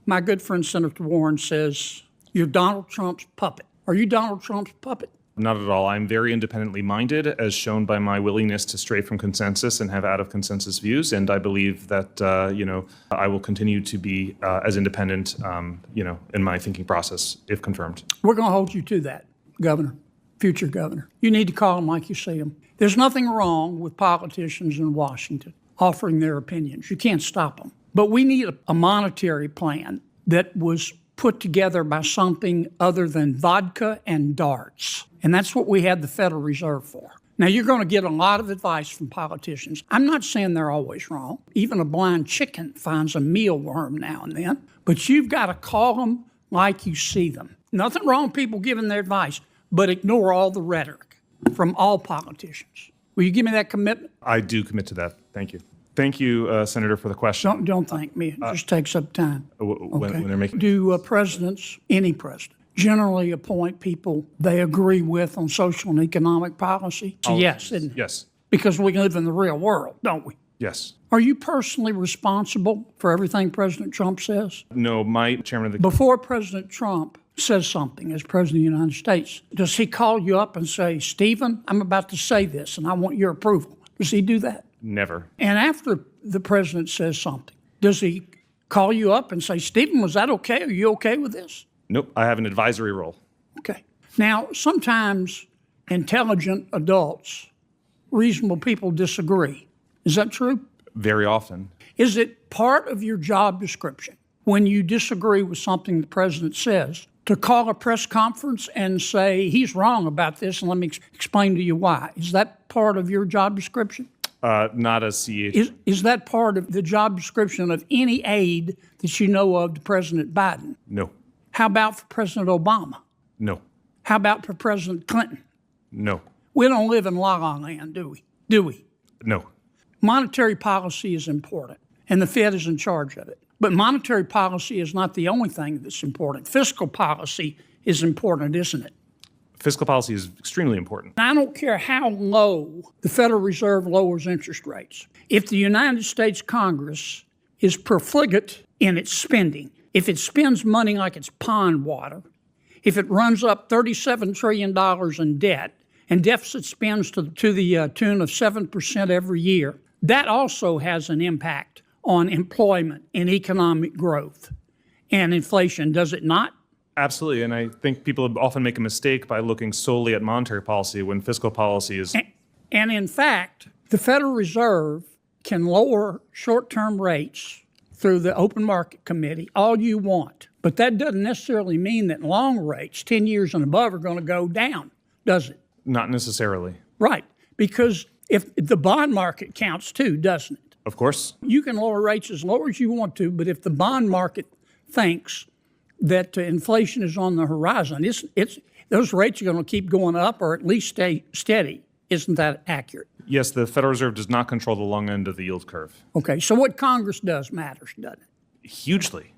My good friend Senator Warren says you're Donald Trump's puppet. Are you Donald Trump's puppet? Not at all. I'm very independently minded, as shown by my willingness to stray from consensus and have out-of-consensus views. And I believe that, I will continue to be as independent, in my thinking process, if confirmed. We're going to hold you to that, Governor, future Governor. You need to call them like you see them. There's nothing wrong with politicians in Washington offering their opinions. You can't stop them. But we need a monetary plan that was put together by something other than vodka and darts. And that's what we had the Federal Reserve for. Now, you're going to get a lot of advice from politicians. I'm not saying they're always wrong. Even a blind chicken finds a mealworm now and then. But you've got to call them like you see them. Nothing wrong with people giving their advice, but ignore all the rhetoric from all politicians. Will you give me that commitment? I do commit to that. Thank you. Thank you, Senator, for the question. Don't thank me. It just takes up time. When they're making... Do presidents, any president, generally appoint people they agree with on social and economic policy? So yes, isn't it? Yes. Because we live in the real world, don't we? Yes. Are you personally responsible for everything President Trump says? No, my chairman of the... Before President Trump says something as President of the United States, does he call you up and say, Stephen, I'm about to say this and I want your approval? Does he do that? Never. And after the president says something, does he call you up and say, Stephen, was that okay? Are you okay with this? Nope. I have an advisory role. Okay. Now, sometimes intelligent adults, reasonable people disagree. Is that true? Very often. Is it part of your job description when you disagree with something the president says to call a press conference and say, he's wrong about this and let me explain to you why? Is that part of your job description? Not as CH. Is that part of the job description of any aide that you know of to President Biden? No. How about for President Obama? No. How about for President Clinton? No. We don't live in La La Land, do we? Do we? No. Monetary policy is important, and the Fed is in charge of it. But monetary policy is not the only thing that's important. Fiscal policy is important, isn't it? Fiscal policy is extremely important. I don't care how low the Federal Reserve lowers interest rates. If the United States Congress is profligate in its spending, if it spends money like it's pond water, if it runs up $37 trillion in debt, and deficit spends to the tune of 7% every year, that also has an impact on employment and economic growth and inflation, does it not? Absolutely, and I think people often make a mistake by looking solely at monetary policy when fiscal policy is... And in fact, the Federal Reserve can lower short-term rates through the Open Market Committee all you want. But that doesn't necessarily mean that long rates, 10 years and above, are going to go down, does it? Not necessarily. Right, because if the bond market counts too, doesn't it? Of course. You can lower rates as low as you want to, but if the bond market thinks that inflation is on the horizon, those rates are going to keep going up or at least stay steady. Isn't that accurate? Yes, the Federal Reserve does not control the long end of the yield curve. Okay, so what Congress does matters, doesn't it? Hugely.